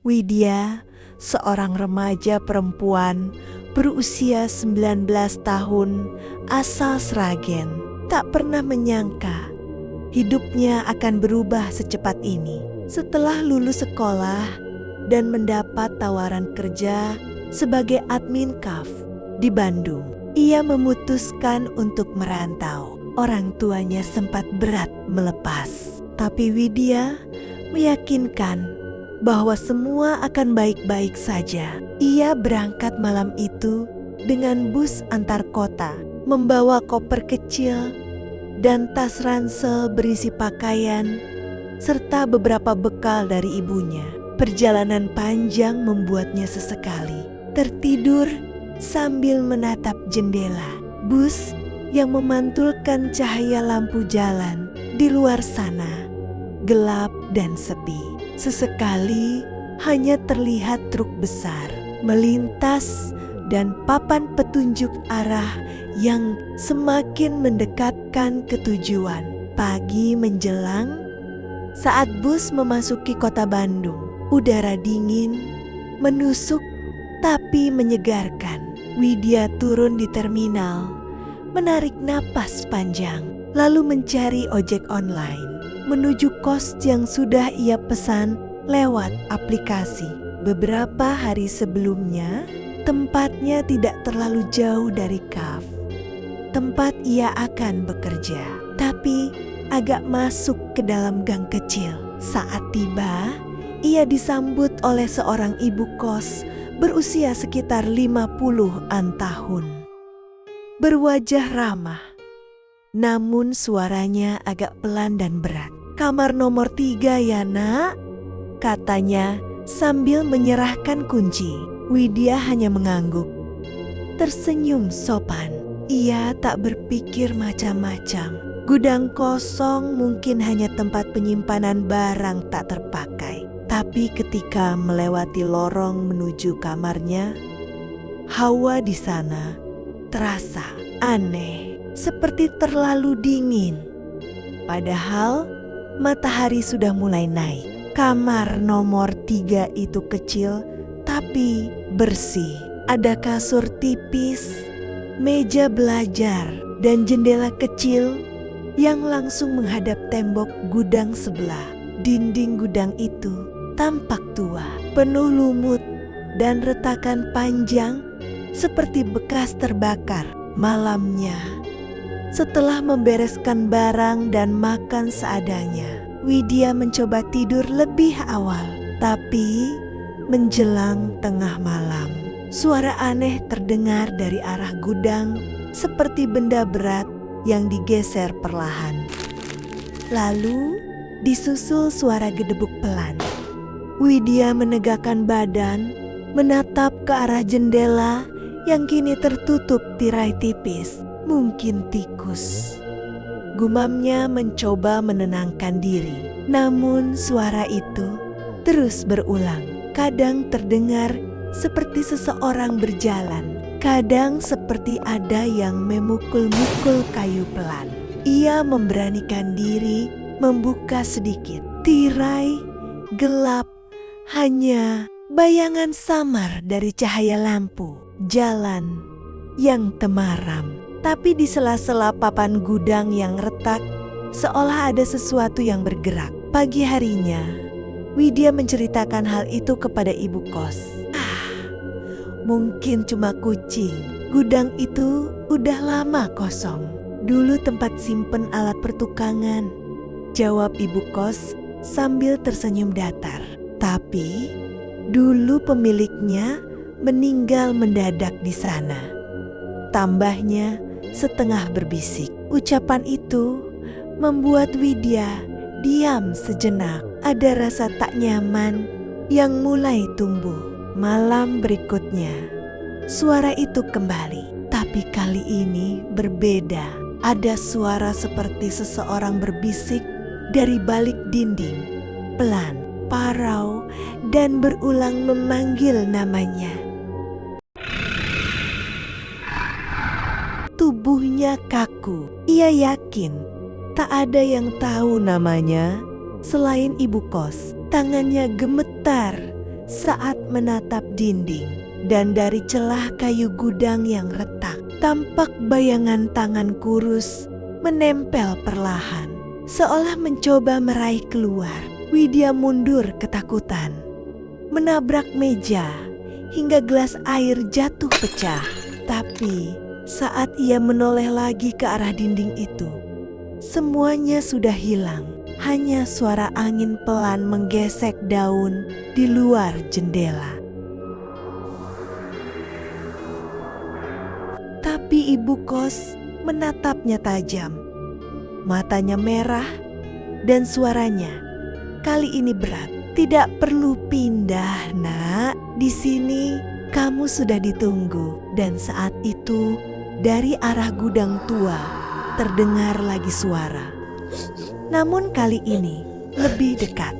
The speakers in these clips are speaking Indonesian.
Widya, seorang remaja perempuan berusia 19 tahun asal Sragen, tak pernah menyangka hidupnya akan berubah secepat ini. Setelah lulus sekolah dan mendapat tawaran kerja sebagai admin KAF di Bandung, ia memutuskan untuk merantau. Orang tuanya sempat berat melepas, tapi Widya meyakinkan bahwa semua akan baik-baik saja. Ia berangkat malam itu dengan bus antar kota, membawa koper kecil dan tas ransel berisi pakaian, serta beberapa bekal dari ibunya. Perjalanan panjang membuatnya sesekali tertidur sambil menatap jendela bus yang memantulkan cahaya lampu jalan. Di luar sana gelap dan sepi. Sesekali hanya terlihat truk besar melintas dan papan petunjuk arah yang semakin mendekatkan ke tujuan. Pagi menjelang, saat bus memasuki kota Bandung, udara dingin menusuk tapi menyegarkan. Widya turun di terminal, menarik napas panjang, lalu mencari ojek online menuju kos yang sudah ia pesan lewat aplikasi. Beberapa hari sebelumnya, tempatnya tidak terlalu jauh dari KAF, tempat ia akan bekerja, tapi agak masuk ke dalam gang kecil. Saat tiba, ia disambut oleh seorang ibu kos berusia sekitar 50-an tahun. Berwajah ramah, namun suaranya agak pelan dan berat. "Kamar nomor 3 ya nak," katanya sambil menyerahkan kunci. Widya hanya mengangguk, tersenyum sopan. Ia tak berpikir macam-macam. Gudang kosong mungkin hanya tempat penyimpanan barang tak terpakai. Tapi ketika melewati lorong menuju kamarnya, hawa di sana terasa aneh, seperti terlalu dingin. Padahal matahari sudah mulai naik. Kamar nomor 3 itu kecil tapi bersih. Ada kasur tipis, meja belajar, dan jendela kecil yang langsung menghadap tembok gudang sebelah. Dinding gudang itu tampak tua, penuh lumut dan retakan panjang seperti bekas terbakar malamnya. Setelah membereskan barang dan makan seadanya, Widya mencoba tidur lebih awal. Tapi menjelang tengah malam, suara aneh terdengar dari arah gudang seperti benda berat yang digeser perlahan. Lalu disusul suara gedebuk pelan. Widya menegakkan badan, menatap ke arah jendela yang kini tertutup tirai tipis. Mungkin tikus, gumamnya mencoba menenangkan diri. Namun suara itu terus berulang. Kadang terdengar seperti seseorang berjalan, kadang seperti ada yang memukul-mukul kayu pelan. Ia memberanikan diri membuka sedikit. Tirai gelap, hanya bayangan samar dari cahaya lampu jalan yang temaram. Tapi di sela-sela papan gudang yang retak, seolah ada sesuatu yang bergerak. Pagi harinya, Widya menceritakan hal itu kepada ibu kos. Mungkin cuma kucing. Gudang itu udah lama kosong. Dulu tempat simpen alat pertukangan, jawab ibu kos sambil tersenyum datar. Tapi dulu pemiliknya meninggal mendadak di sana, tambahnya setengah berbisik. Ucapan itu membuat Widya diam sejenak. Ada rasa tak nyaman yang mulai tumbuh. Malam berikutnya, suara itu kembali, tapi kali ini berbeda. Ada suara seperti seseorang berbisik dari balik dinding, pelan, parau, dan berulang memanggil namanya. Tubuhnya kaku. Ia yakin tak ada yang tahu namanya selain ibu kos. Tangannya gemetar saat menatap dinding, dan dari celah kayu gudang yang retak, tampak bayangan tangan kurus menempel perlahan, seolah mencoba meraih keluar. Widya mundur ketakutan, menabrak meja hingga gelas air jatuh pecah. Tapi saat ia menoleh lagi ke arah dinding itu, semuanya sudah hilang. Hanya suara angin pelan menggesek daun di luar jendela. Tapi ibu kos menatapnya tajam. Matanya merah dan suaranya kali ini berat. Tidak perlu pindah, Nak. Di sini kamu sudah ditunggu. Dan saat itu dari arah gudang tua terdengar lagi suara. Namun kali ini lebih dekat.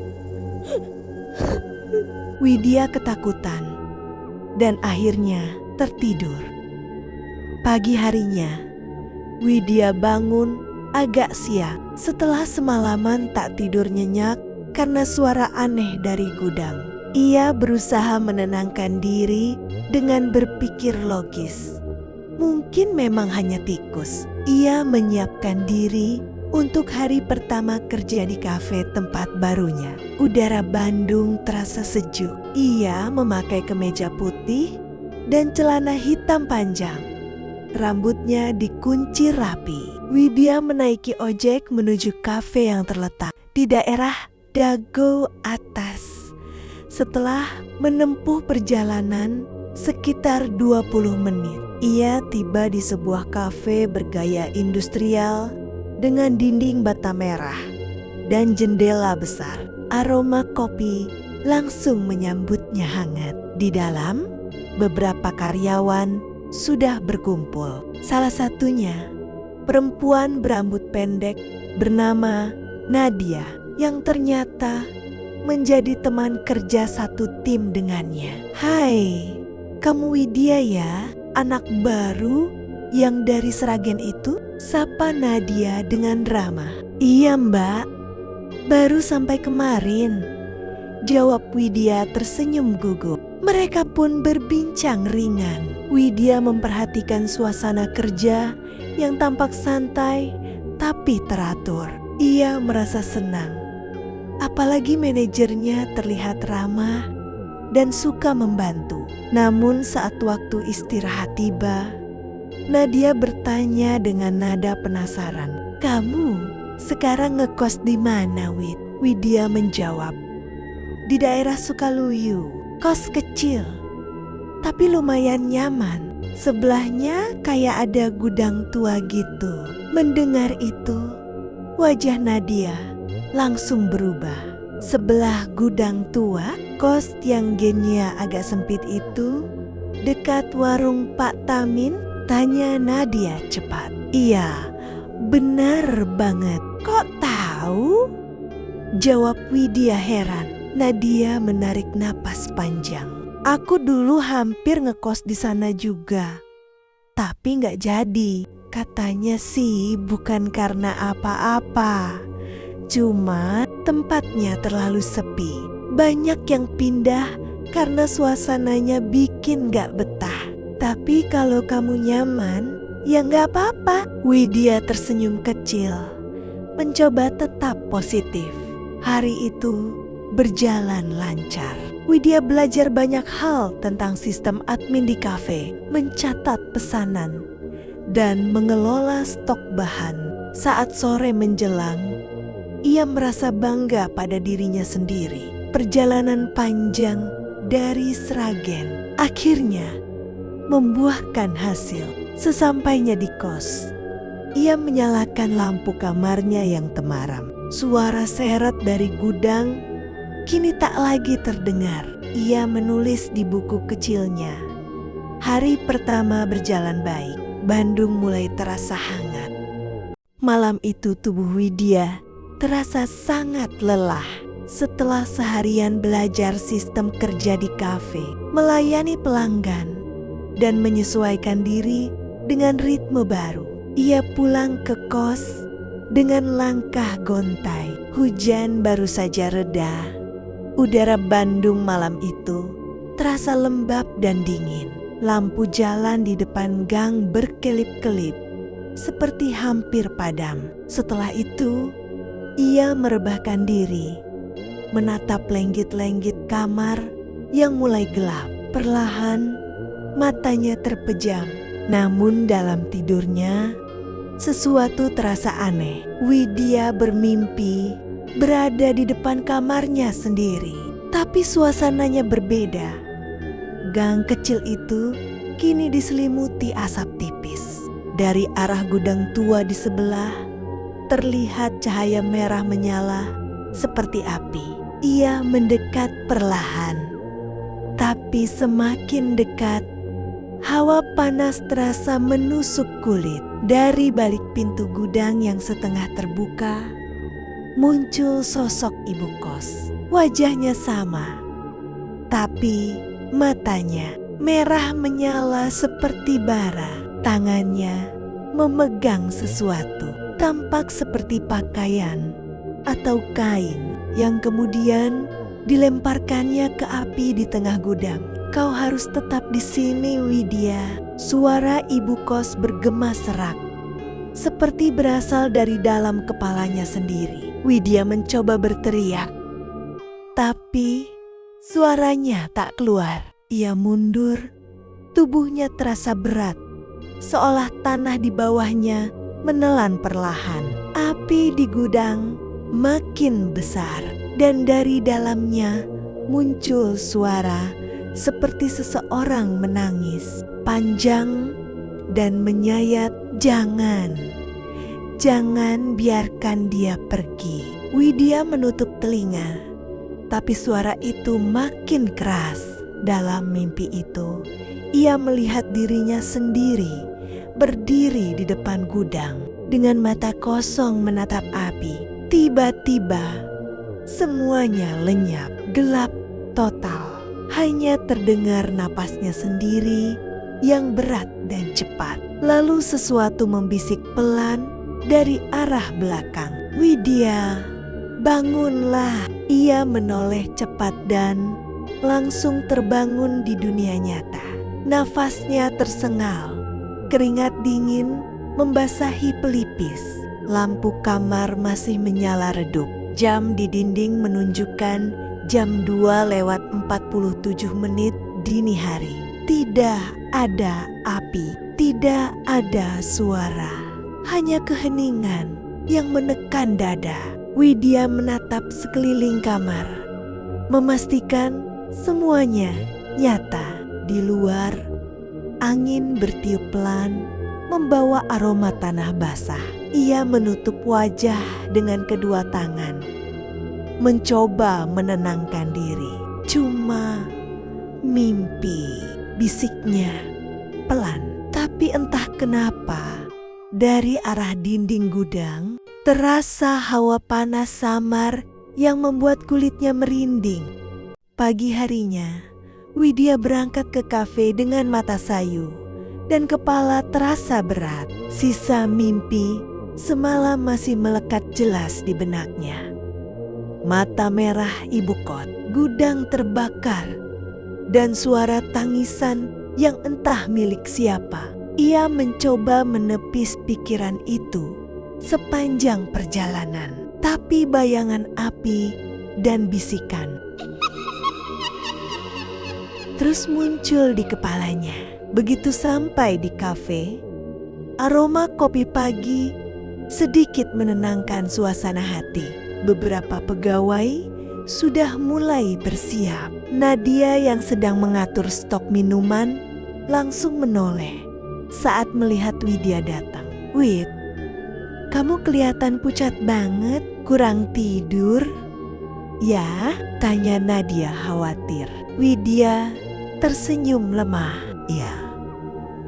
Widya ketakutan dan akhirnya tertidur. Pagi harinya, Widya bangun agak siang setelah semalaman tak tidur nyenyak karena suara aneh dari gudang. Ia berusaha menenangkan diri dengan berpikir logis. Mungkin memang hanya tikus. Ia menyiapkan diri untuk hari pertama kerja di kafe tempat barunya. Udara Bandung terasa sejuk. Ia memakai kemeja putih dan celana hitam panjang. Rambutnya dikunci rapi. Widya menaiki ojek menuju kafe yang terletak di daerah Dago Atas. Setelah menempuh perjalanan sekitar 20 menit, ia tiba di sebuah kafe bergaya industrial dengan dinding bata merah dan jendela besar. Aroma kopi langsung menyambutnya hangat. Di dalam, beberapa karyawan sudah berkumpul. Salah satunya perempuan berambut pendek bernama Nadia yang ternyata menjadi teman kerja satu tim dengannya. "Hai, kamu Widya ya? Anak baru yang dari Sragen itu?" sapa Nadia dengan ramah. "Iya Mbak, baru sampai kemarin," jawab Widya tersenyum gugup. Mereka pun berbincang ringan. Widya memperhatikan suasana kerja yang tampak santai tapi teratur. Ia merasa senang. Apalagi manajernya terlihat ramah dan suka membantu. Namun saat waktu istirahat tiba, Nadia bertanya dengan nada penasaran. "Kamu sekarang ngekos di mana, Wid?" Widya menjawab, "Di daerah Sukaluyu, kos kecil, tapi lumayan nyaman. Sebelahnya kayak ada gudang tua gitu." Mendengar itu, wajah Nadia langsung berubah. Sebelah gudang tua, kos yang gennya agak sempit itu, dekat warung Pak Tamin? Tanya Nadia cepat. "Iya, benar banget. Kok tahu?" jawab Widya heran. Nadia menarik napas panjang. "Aku dulu hampir ngekos di sana juga, tapi nggak jadi. Katanya sih bukan karena apa-apa, cuma tempatnya terlalu sepi. Banyak yang pindah karena suasananya bikin nggak betah. Tapi kalau kamu nyaman, ya nggak apa-apa." Widya tersenyum kecil, mencoba tetap positif. Hari itu berjalan lancar. Widya belajar banyak hal tentang sistem admin di kafe, mencatat pesanan, dan mengelola stok bahan. Saat sore menjelang, ia merasa bangga pada dirinya sendiri. Perjalanan panjang dari Sragen akhirnya membuahkan hasil. Sesampainya di kos, ia menyalakan lampu kamarnya yang temaram. Suara seret dari gudang kini tak lagi terdengar. Ia menulis di buku kecilnya. Hari pertama berjalan baik. Bandung mulai terasa hangat. Malam itu tubuh Widya terasa sangat lelah. Setelah seharian belajar sistem kerja di kafe, melayani pelanggan, dan menyesuaikan diri dengan ritme baru, ia pulang ke kos dengan langkah gontai. Hujan baru saja reda. Udara Bandung malam itu terasa lembab dan dingin. Lampu jalan di depan gang berkelip-kelip, seperti hampir padam. Setelah itu, ia merebahkan diri, menatap lenggit-lenggit kamar yang mulai gelap. Perlahan, matanya terpejam. Namun dalam tidurnya, sesuatu terasa aneh. Widya bermimpi berada di depan kamarnya sendiri, tapi suasananya berbeda. Gang kecil itu kini diselimuti asap tipis. Dari arah gudang tua di sebelah, terlihat cahaya merah menyala seperti api. Ia mendekat perlahan, tapi semakin dekat, hawa panas terasa menusuk kulit. Dari balik pintu gudang yang setengah terbuka, muncul sosok ibu kos. Wajahnya sama, tapi matanya merah menyala seperti bara. Tangannya memegang sesuatu, tampak seperti pakaian atau kain yang kemudian dilemparkannya ke api di tengah gudang. "Kau harus tetap di sini, Widya." Suara ibu kos bergema serak, seperti berasal dari dalam kepalanya sendiri. Widya mencoba berteriak, tapi suaranya tak keluar. Ia mundur, tubuhnya terasa berat, seolah tanah di bawahnya menelan perlahan. Api di gudang makin besar, dan dari dalamnya muncul suara seperti seseorang menangis, panjang dan menyayat. Jangan biarkan dia pergi." Widya menutup telinga, tapi suara itu makin keras. Dalam mimpi itu, ia melihat dirinya sendiri berdiri di depan gudang dengan mata kosong menatap api. Tiba-tiba semuanya lenyap, gelap total. Hanya terdengar napasnya sendiri yang berat dan cepat. Lalu sesuatu membisik pelan dari arah belakang. "Widya, bangunlah." Ia menoleh cepat dan langsung terbangun di dunia nyata. Nafasnya tersengal, keringat dingin membasahi pelipis. Lampu kamar masih menyala redup. Jam di dinding menunjukkan jam 2:47 dini hari. Tidak ada api, tidak ada suara, hanya keheningan yang menekan dada. Widya menatap sekeliling kamar, memastikan semuanya nyata. Di luar, angin bertiup pelan, membawa aroma tanah basah. Ia menutup wajah dengan kedua tangan, mencoba menenangkan diri. "Cuma mimpi," bisiknya pelan. Tapi entah kenapa, dari arah dinding gudang terasa hawa panas samar yang membuat kulitnya merinding. Pagi harinya, Widya berangkat ke kafe dengan mata sayu dan kepala terasa berat. Sisa mimpi semalam masih melekat jelas di benaknya. Mata merah ibu kos, gudang terbakar, dan suara tangisan yang entah milik siapa. Ia mencoba menepis pikiran itu sepanjang perjalanan, tapi bayangan api dan bisikan terus muncul di kepalanya. Begitu sampai di kafe, aroma kopi pagi sedikit menenangkan suasana hati. Beberapa pegawai sudah mulai bersiap. Nadia yang sedang mengatur stok minuman langsung menoleh saat melihat Widya datang. "Wid, kamu kelihatan pucat banget, kurang tidur?" "Ya?" tanya Nadia khawatir. Widya tersenyum lemah. "Iya,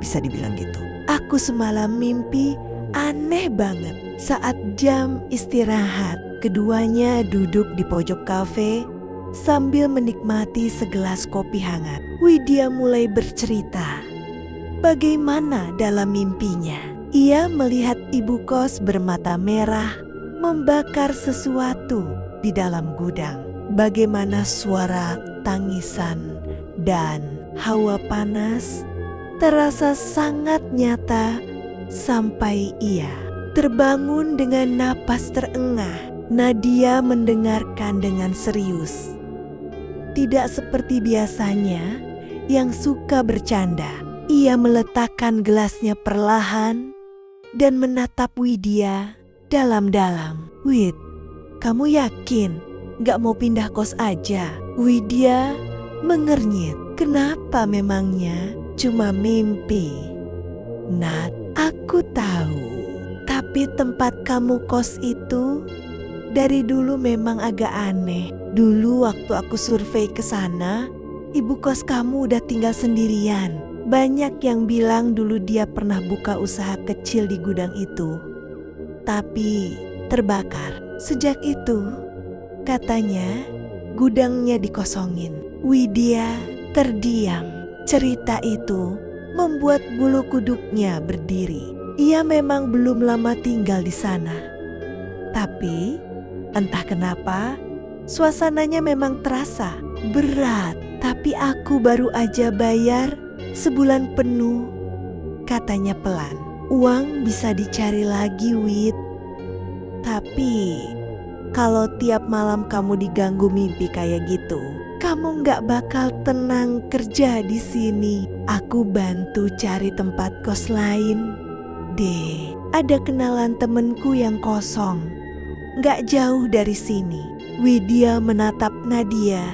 bisa dibilang gitu. Aku semalam mimpi aneh banget." Saat jam istirahat, keduanya duduk di pojok kafe sambil menikmati segelas kopi hangat. Widya mulai bercerita bagaimana dalam mimpinya. Ia melihat ibu kos bermata merah membakar sesuatu di dalam gudang. bagaimana suara tangisan dan hawa panas terasa sangat nyata sampai ia terbangun dengan napas terengah. Nadia mendengarkan dengan serius. Tidak seperti biasanya yang suka bercanda. Ia meletakkan gelasnya perlahan dan menatap Widya dalam-dalam. "Wid, kamu yakin gak mau pindah kos aja?" Widya mengernyit. "Kenapa memangnya? Cuma mimpi." "Nat, aku tahu. Tapi tempat kamu kos itu dari dulu memang agak aneh. Dulu waktu aku survei ke sana, ibu kos kamu udah tinggal sendirian. Banyak yang bilang dulu dia pernah buka usaha kecil di gudang itu, tapi terbakar. Sejak itu, katanya gudangnya dikosongin." Widya terdiam. Cerita itu membuat bulu kuduknya berdiri. Ia memang belum lama tinggal di sana, tapi entah kenapa suasananya memang terasa berat. "Tapi aku baru aja bayar sebulan penuh," katanya pelan. "Uang bisa dicari lagi, Wid. Tapi kalau tiap malam kamu diganggu mimpi kayak gitu, kamu gak bakal tenang kerja di sini. Aku bantu cari tempat kos lain deh. Ada kenalan temenku yang kosong, gak jauh dari sini." Widya menatap Nadia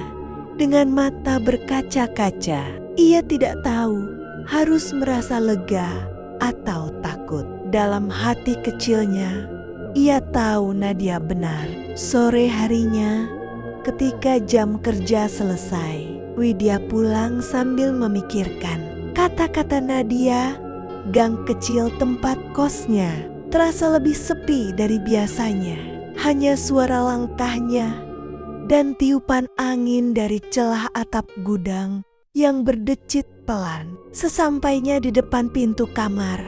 dengan mata berkaca-kaca. Ia tidak tahu harus merasa lega atau takut. Dalam hati kecilnya, ia tahu Nadia benar. Sore harinya, ketika jam kerja selesai, Widya pulang sambil memikirkan kata-kata Nadia. Gang kecil tempat kosnya terasa lebih sepi dari biasanya. Hanya suara langkahnya dan tiupan angin dari celah atap gudang yang berdecit pelan. Sesampainya di depan pintu kamar,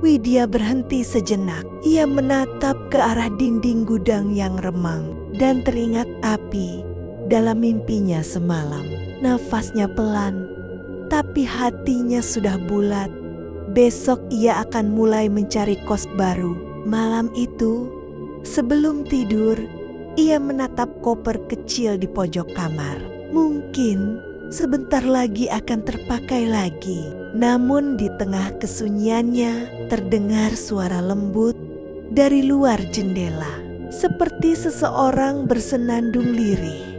Widya berhenti sejenak. Ia menatap ke arah dinding gudang yang remang dan teringat api dalam mimpinya semalam. Nafasnya pelan, tapi hatinya sudah bulat. Besok ia akan mulai mencari kos baru. Malam itu, sebelum tidur, ia menatap koper kecil di pojok kamar. Mungkin sebentar lagi akan terpakai lagi. Namun di tengah kesunyiannya terdengar suara lembut dari luar jendela, seperti seseorang bersenandung lirih.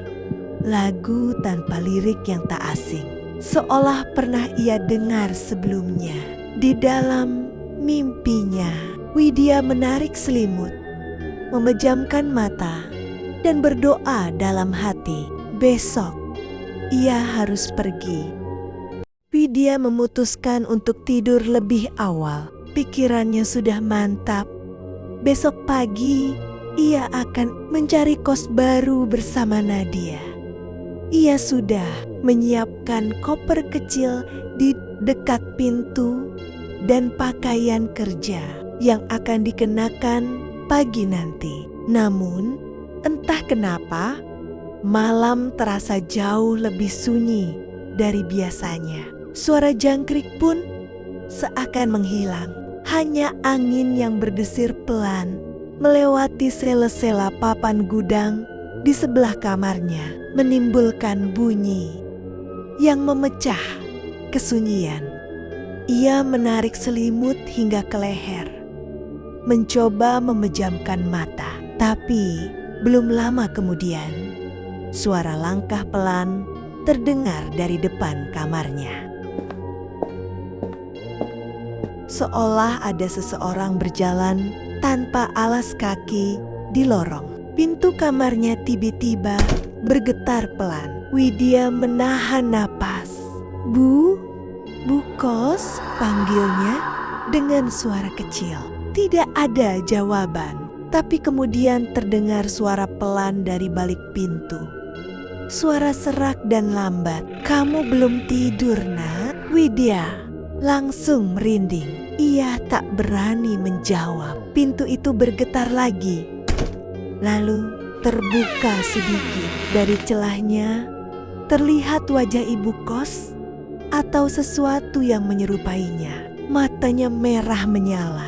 Lagu tanpa lirik yang tak asing, seolah pernah ia dengar sebelumnya. Di dalam mimpinya, Widya menarik selimut, memejamkan mata, dan berdoa dalam hati. Besok ia harus pergi. Widya memutuskan untuk tidur lebih awal. Pikirannya sudah mantap. Besok pagi ia akan mencari kos baru bersama Nadia. Ia sudah menyiapkan koper kecil di dekat pintu dan pakaian kerja yang akan dikenakan pagi nanti. Namun, entah kenapa, malam terasa jauh lebih sunyi dari biasanya. Suara jangkrik pun seakan menghilang. Hanya angin yang berdesir pelan melewati sela-sela papan gudang di sebelah kamarnya, menimbulkan bunyi yang memecah kesunyian. Ia menarik selimut hingga ke leher, mencoba memejamkan mata. Tapi belum lama kemudian, suara langkah pelan terdengar dari depan kamarnya. Seolah ada seseorang berjalan tanpa alas kaki di lorong. Pintu kamarnya tiba-tiba bergetar pelan. Widya menahan napas. Bu Kos," panggilnya dengan suara kecil. Tidak ada jawaban, tapi kemudian terdengar suara pelan dari balik pintu. Suara serak dan lambat. "Kamu belum tidur, Nak?" Widya langsung merinding. Ia tak berani menjawab. Pintu itu bergetar lagi. Lalu terbuka sedikit. Dari celahnya terlihat wajah ibu kos atau sesuatu yang menyerupainya. Matanya merah menyala.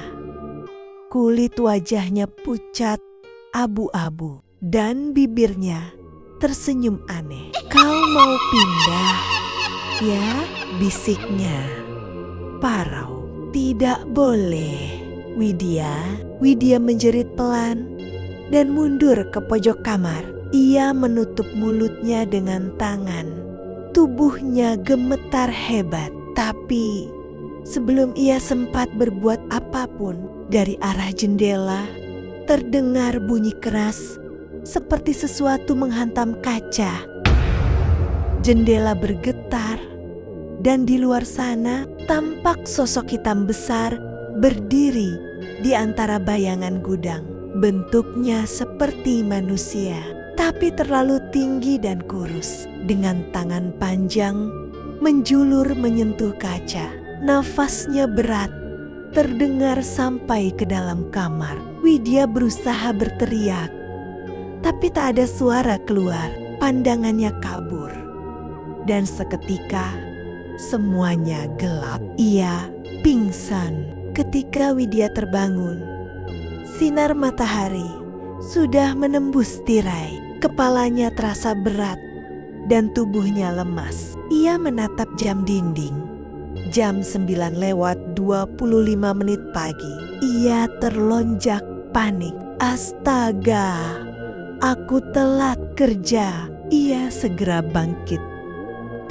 Kulit wajahnya pucat abu-abu dan bibirnya tersenyum aneh. "Kau mau pindah, ya?" bisiknya parau. "Tidak boleh, Widya." Widya menjerit pelan dan mundur ke pojok kamar. Ia menutup mulutnya dengan tangan. Tubuhnya gemetar hebat. Tapi sebelum ia sempat berbuat apapun, dari arah jendela terdengar bunyi keras seperti sesuatu menghantam kaca. Jendela bergetar dan di luar sana tampak sosok hitam besar berdiri di antara bayangan gudang. Bentuknya seperti manusia, tapi terlalu tinggi dan kurus. Dengan tangan panjang menjulur menyentuh kaca. Nafasnya berat, terdengar sampai ke dalam kamar. Widya berusaha berteriak, tapi tak ada suara keluar. Pandangannya kabur. Dan seketika semuanya gelap. Ia pingsan. Ketika Widya terbangun, sinar matahari sudah menembus tirai. Kepalanya terasa berat dan tubuhnya lemas. Ia menatap jam dinding. Jam 9:25 pagi. Ia terlonjak panik. "Astaga, aku telat kerja." Ia segera bangkit.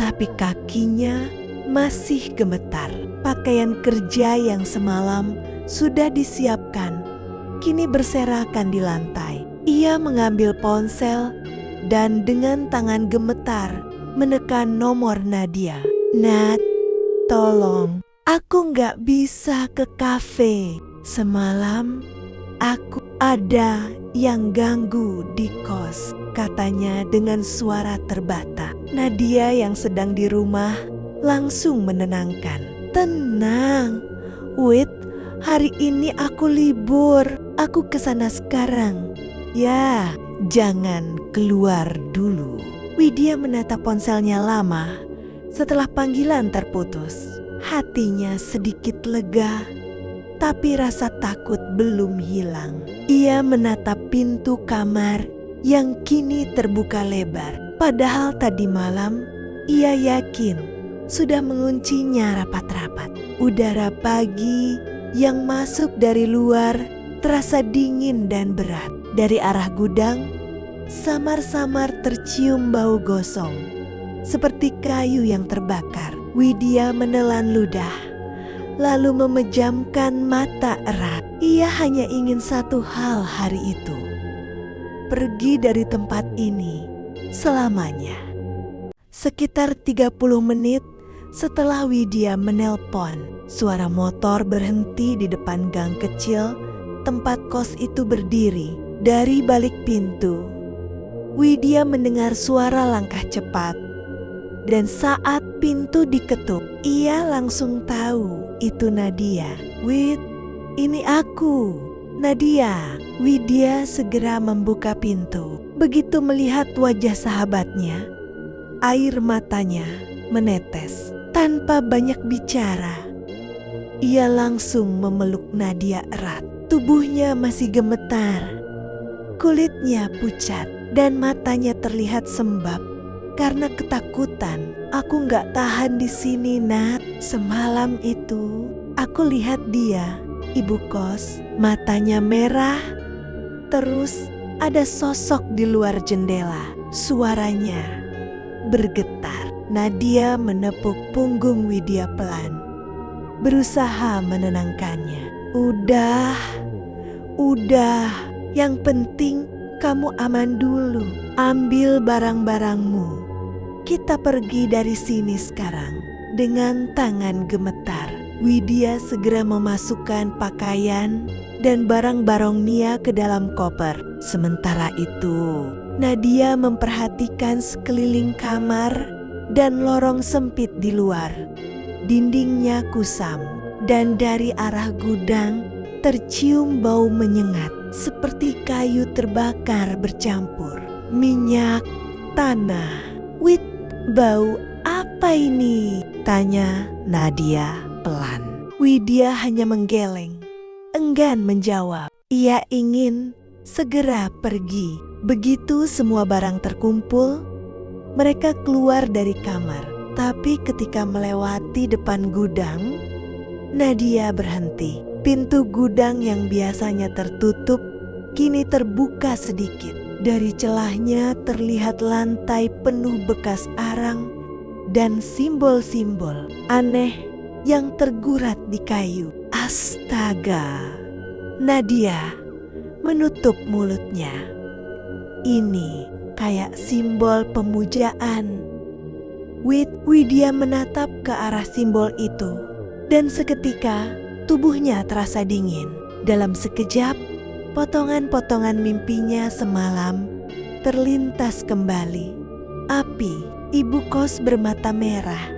Tapi kakinya masih gemetar. Pakaian kerja yang semalam sudah disiapkan, kini berserakan di lantai. Ia mengambil ponsel dan dengan tangan gemetar menekan nomor Nadia. "Nat, tolong, aku nggak bisa ke kafe. Semalam aku ada yang ganggu di kos," katanya dengan suara terbata. Nadia yang sedang di rumah langsung menenangkan. "Tenang, Wid, hari ini aku libur. Aku kesana sekarang. Ya, jangan keluar dulu." Widya menatap ponselnya lama setelah panggilan terputus. Hatinya sedikit lega, tapi rasa takut belum hilang. Ia menatap pintu kamar yang kini terbuka lebar. Padahal tadi malam ia yakin sudah menguncinya rapat-rapat. Udara pagi yang masuk dari luar terasa dingin dan berat. Dari arah gudang, samar-samar tercium bau gosong, seperti kayu yang terbakar. Widya menelan ludah, lalu memejamkan mata erat. Ia hanya ingin satu hal hari itu: pergi dari tempat ini selamanya. Sekitar 30 menit setelah Widya menelpon, suara motor berhenti di depan gang kecil tempat kos itu berdiri. Dari balik pintu, Widya mendengar suara langkah cepat. Dan saat pintu diketuk, ia langsung tahu itu Nadia. "Wid, ini aku, Nadia." Widya segera membuka pintu. Begitu melihat wajah sahabatnya, air matanya menetes. Tanpa banyak bicara, ia langsung memeluk Nadia erat. Tubuhnya masih gemetar, kulitnya pucat, dan matanya terlihat sembab karena ketakutan. "Aku nggak tahan di sini, Nat. Semalam itu aku lihat dia, ibu kos, matanya merah. Terus ada sosok di luar jendela." Suaranya bergetar. Nadia menepuk punggung Widya pelan, berusaha menenangkannya. Udah, yang penting kamu aman dulu. Ambil barang-barangmu. Kita pergi dari sini sekarang." Dengan tangan gemetar, Widya segera memasukkan pakaian dan barang-barang Nia ke dalam koper. Sementara itu, Nadia memperhatikan sekeliling kamar dan lorong sempit di luar. Dindingnya kusam dan dari arah gudang tercium bau menyengat seperti kayu terbakar bercampur minyak, tanah. "Wit, bau apa ini?" tanya Nadia pelan. Widya hanya menggeleng, enggan menjawab. Ia ingin segera pergi. Begitu semua barang terkumpul, mereka keluar dari kamar. Tapi ketika melewati depan gudang, Nadia berhenti. Pintu gudang yang biasanya tertutup kini terbuka sedikit. Dari celahnya terlihat lantai penuh bekas arang dan simbol-simbol aneh yang tergurat di kayu. Astaga! Nadia menutup mulutnya. Ini kayak simbol pemujaan. Widya menatap ke arah simbol itu dan seketika tubuhnya terasa dingin. Dalam sekejap, potongan-potongan mimpinya semalam terlintas kembali. Api, ibu kos bermata merah,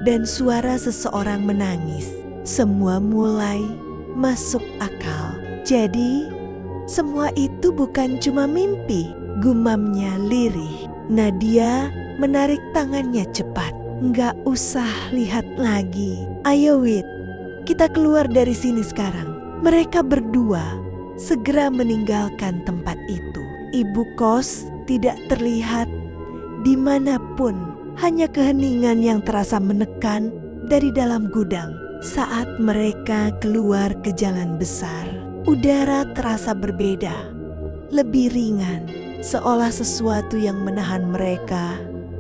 dan suara seseorang menangis. Semua mulai masuk akal. Jadi, semua itu bukan cuma mimpi, gumamnya lirih. Nadia menarik tangannya cepat. "Nggak usah lihat lagi. Ayo Wid, kita keluar dari sini sekarang." Mereka berdua segera meninggalkan tempat itu. Ibu kos tidak terlihat dimanapun, hanya keheningan yang terasa menekan dari dalam gudang. Saat mereka keluar ke jalan besar, udara terasa berbeda, lebih ringan, seolah sesuatu yang menahan mereka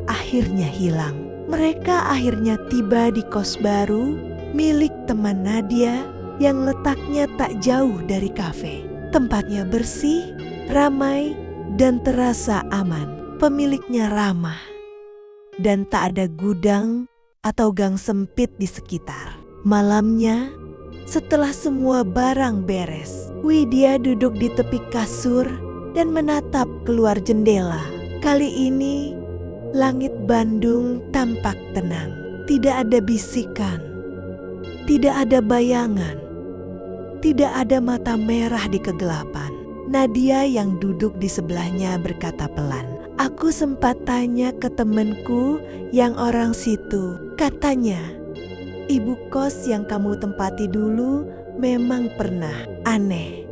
akhirnya hilang. Mereka akhirnya tiba di kos baru milik teman Nadia yang letaknya tak jauh dari kafe. Tempatnya bersih, ramai, dan terasa aman. Pemiliknya ramah, dan tak ada gudang atau gang sempit di sekitar. Malamnya, setelah semua barang beres, Widya duduk di tepi kasur dan menatap keluar jendela. Kali ini, langit Bandung tampak tenang. Tidak ada bisikan, tidak ada bayangan, tidak ada mata merah di kegelapan. Nadia yang duduk di sebelahnya berkata pelan, "Aku sempat tanya ke temanku yang orang situ. Katanya, ibu kos yang kamu tempati dulu memang pernah aneh.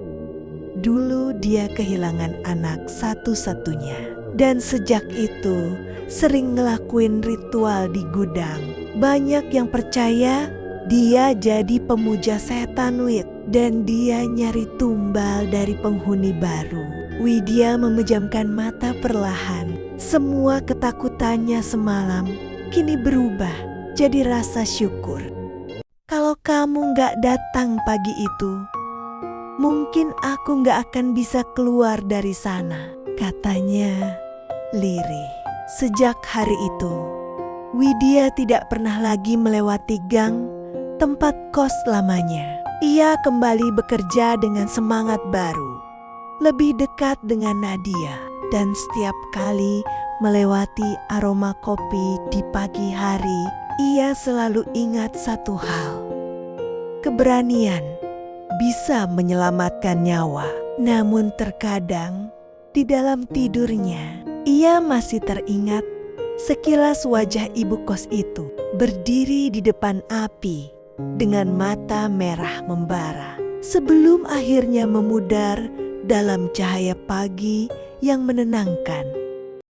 Dulu dia kehilangan anak satu-satunya. Dan sejak itu sering ngelakuin ritual di gudang. Banyak yang percaya dia jadi pemuja setan, Wid. Dan dia nyari tumbal dari penghuni baru." Widya memejamkan mata perlahan. Semua ketakutannya semalam kini berubah jadi rasa syukur. "Kalau kamu gak datang pagi itu, mungkin aku gak akan bisa keluar dari sana," katanya lirih. Sejak hari itu, Widya tidak pernah lagi melewati gang tempat kos lamanya. Ia kembali bekerja dengan semangat baru, lebih dekat dengan Nadia, dan setiap kali melewati aroma kopi di pagi hari, ia selalu ingat satu hal: keberanian bisa menyelamatkan nyawa. Namun terkadang di dalam tidurnya, ia masih teringat sekilas wajah ibu kos itu berdiri di depan api dengan mata merah membara, sebelum akhirnya memudar dalam cahaya pagi yang menenangkan.